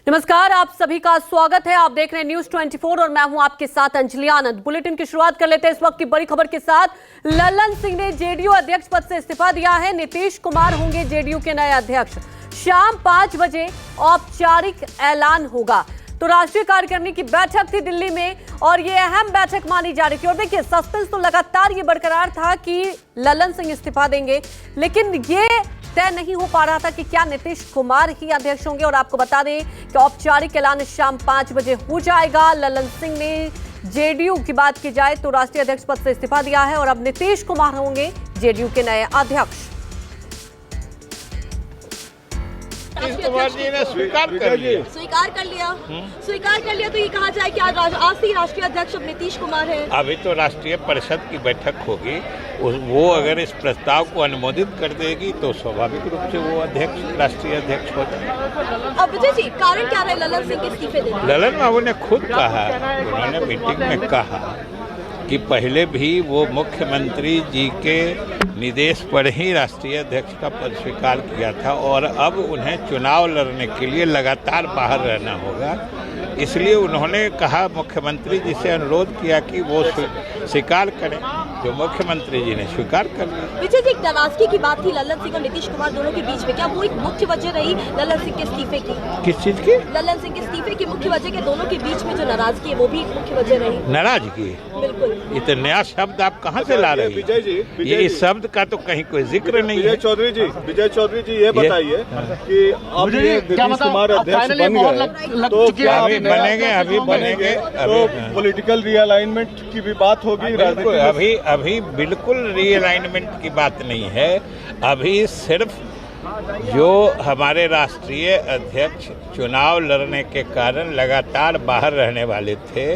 नमस्कार, आप सभी का स्वागत है। आप देख रहे हैं न्यूज 24 और मैं हूं आपके साथ अंजलि आनंद। बुलेटिन की शुरुआत कर लेते हैं इस वक्त की बड़ी खबर के साथ। ललन सिंह ने जेडीयू अध्यक्ष पद से इस्तीफा दिया है। नीतीश कुमार होंगे जेडीयू के नए अध्यक्ष। शाम 5 बजे औपचारिक ऐलान होगा। तो राष्ट्रीय कार्यकारिणी की बैठक थी दिल्ली में और ये अहम बैठक मानी जा रही थी। और देखिए, सस्पेंस तो लगातार ये बरकरार था कि ललन सिंह इस्तीफा देंगे, लेकिन ये तय नहीं हो पा रहा था कि क्या नीतीश कुमार ही अध्यक्ष होंगे। और आपको बता दें कि औपचारिक ऐलान शाम 5 बजे हो जाएगा। ललन सिंह ने जेडीयू की बात की जाए तो राष्ट्रीय अध्यक्ष पद से इस्तीफा दिया है और अब नीतीश कुमार होंगे जेडीयू के नए अध्यक्ष। नीतीश कुमार जी ने स्वीकार कर लिया। स्वीकार कर लिया तो ये कहा जाए कि आज से राष्ट्रीय अध्यक्ष अब नीतीश कुमार है। अभी तो राष्ट्रीय परिषद की बैठक होगी, वो अगर इस प्रस्ताव को अनुमोदित कर देगी तो स्वाभाविक रूप से वो अध्यक्ष राष्ट्रीय अध्यक्ष हो जाए। अब विजय जी, कारण क्या रहे ललन सिंह के इस्तीफे देने? ललन बाबू ने खुद कहा, उन्होंने मीटिंग में कहा कि पहले भी वो मुख्यमंत्री जी के निर्देश पर ही राष्ट्रीय अध्यक्ष का पद स्वीकार किया था और अब उन्हें चुनाव लड़ने के लिए लगातार बाहर रहना होगा। इसलिए उन्होंने कहा, मुख्यमंत्री जी से अनुरोध किया कि वो स्वीकार करें, जो मुख्यमंत्री जी ने स्वीकार कर लिया। विजय जी, नाराजगी की बात थी ललन सिंह और नीतीश कुमार दोनों के बीच में, क्या वो एक मुख्य वजह रही ललन सिंह के इस्तीफे की? किस चीज की? ललन सिंह के इस्तीफे की मुख्य वजह के दोनों के बीच में जो नाराजगी है वो भी एक मुख्य वजह रही। नाराजगी? बिल्कुल। ये तो नया शब्द आप कहाँ से ला रही हैं? ये इस शब्द का तो कहीं कोई जिक्र नहीं है। विजय चौधरी जी ये बताइए कि अब ये नीतीश कुमार अध्यक्ष बन गए तो क्या अभी बनेंगे तो पॉलिटिकल रीअलाइनमेंट की भी बात होगी? अभी बिल्कुल रीअलाइनमेंट की बात नहीं है। अभी सिर्फ जो हमारे राष्ट्रीय अध्यक्ष चुनाव लड़ने के कारण लगातार बाहर रहने वाले थे,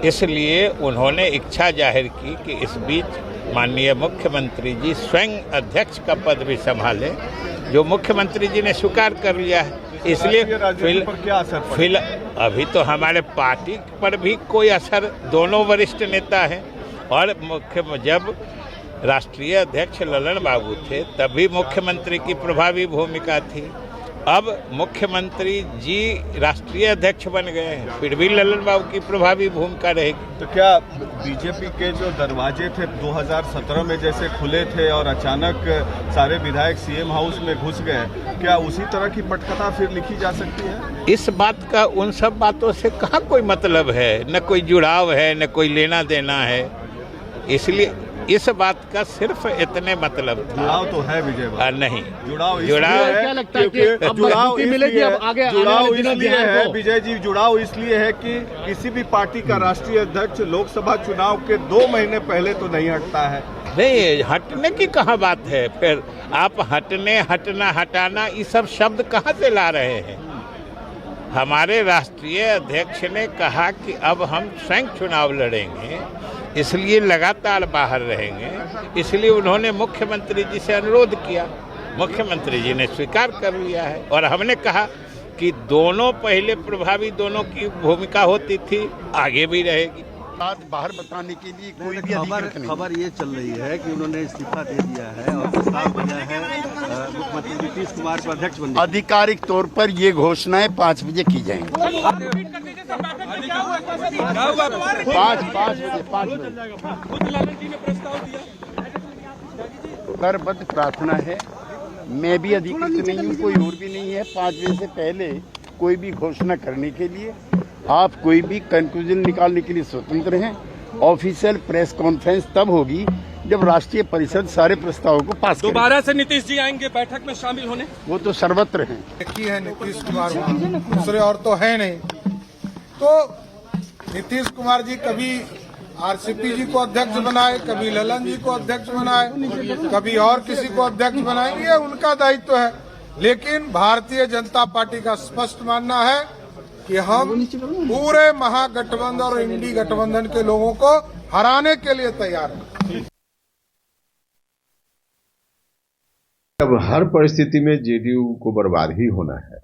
इसलिए उन्होंने इच्छा जाहिर की कि इस बीच माननीय मुख्यमंत्री जी स्वयं अध्यक्ष का पद भी संभालें, जो मुख्यमंत्री जी ने स्वीकार कर लिया है। इसलिए क्या असर अभी तो हमारे पार्टी पर भी कोई असर, दोनों वरिष्ठ नेता हैं और जब राष्ट्रीय अध्यक्ष ललन बाबू थे तभी मुख्यमंत्री की प्रभावी भूमिका थी। अब मुख्यमंत्री जी राष्ट्रीय अध्यक्ष बन गए हैं, फिर भी ललन बाबू की प्रभावी भूमिका रहेगी। तो क्या बीजेपी के जो दरवाजे थे 2017 में जैसे खुले थे और अचानक सारे विधायक सीएम हाउस में घुस गए, क्या उसी तरह की पटकथा फिर लिखी जा सकती है? इस बात का उन सब बातों से कहाँ कोई मतलब है, न कोई जुड़ाव है, न कोई लेना देना है। इसलिए इस बात का सिर्फ इतने मतलब था। जुड़ाव तो है विजय भाई। नहीं, जुड़ाव क्या लगता है कि अब मजबूती मिलेगी अब आगे इसलिए है विजय जी, जुड़ाव इसलिए है कि किसी भी पार्टी का राष्ट्रीय अध्यक्ष लोकसभा चुनाव के 2 महीने पहले तो नहीं हटता है। नहीं, हटने की कहाँ बात है? फिर आप हटने, हटना, हटाना, ये सब शब्द कहाँ से ला रहे हैं? हमारे राष्ट्रीय अध्यक्ष ने कहा कि अब हम स्वयं चुनाव लड़ेंगे, इसलिए लगातार बाहर रहेंगे। इसलिए उन्होंने मुख्यमंत्री जी से अनुरोध किया, मुख्यमंत्री जी ने स्वीकार कर लिया है। और हमने कहा कि दोनों पहले प्रभावी, दोनों की भूमिका होती थी, आगे भी रहेगी। बाहर बताने के लिए कोई भी खबर ये चल रही है कि उन्होंने इस्तीफा दे दिया है और प्रस्ताव बना है मुख्यमंत्री नीतीश कुमार को अध्यक्ष बनने। आधिकारिक तौर पर ये घोषणाएं 5 बजे की जाएंगी। 5 बजे करबद्ध प्रार्थना है। मैं भी अधिकृत नहीं हूँ, कोई और भी नहीं है 5 बजे से पहले कोई भी घोषणा करने के लिए। आप कोई भी कंक्लूजन निकालने के लिए स्वतंत्र हैं। ऑफिशियल प्रेस कॉन्फ्रेंस तब होगी जब राष्ट्रीय परिषद सारे प्रस्तावों को पास करेगी। दोबारा से नीतीश जी आएंगे बैठक में शामिल होने? वो तो सर्वत्र हैं। है नीतीश कुमार, दूसरे और तो है नहीं। तो नीतीश कुमार जी कभी आरसीपी जी को अध्यक्ष बनाए, कभी ललन जी को अध्यक्ष बनाए, कभी और किसी को अध्यक्ष बनाए, ये उनका दायित्व है। लेकिन भारतीय जनता पार्टी का स्पष्ट मानना है कि हम पूरे महागठबंधन और इंडी गठबंधन के लोगों को हराने के लिए तैयार हैं। अब हर परिस्थिति में जेडीयू को बर्बाद ही होना है।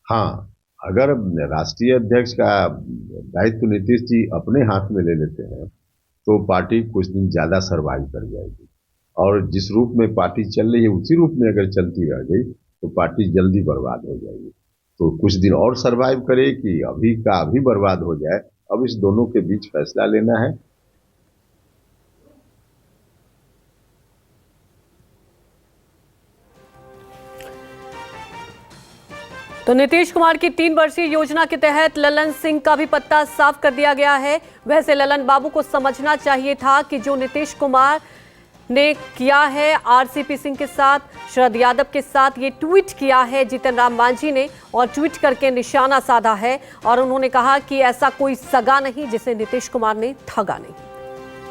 हाँ, अगर राष्ट्रीय अध्यक्ष का दायित्व नीतीश जी अपने हाथ में ले लेते हैं तो पार्टी कुछ दिन ज्यादा सर्वाइव कर जाएगी और जिस रूप में पार्टी चल रही है उसी रूप में अगर चलती रह गई तो पार्टी जल्दी बर्बाद हो जाएगी। तो कुछ दिन और सरवाइव करे कि अभी का अभी बर्बाद हो जाए, अब इस दोनों के बीच फैसला लेना है। तो नीतीश कुमार की 3 वर्षीय योजना के तहत ललन सिंह का भी पत्ता साफ कर दिया गया है। वैसे ललन बाबू को समझना चाहिए था कि जो नीतीश कुमार ने किया है आरसीपी सिंह के साथ, शरद यादव के साथ, ये ट्वीट किया है जीतन राम मांझी ने और ट्वीट करके निशाना साधा है और उन्होंने कहा कि ऐसा कोई सगा नहीं जिसे नीतीश कुमार ने ठगा नहीं।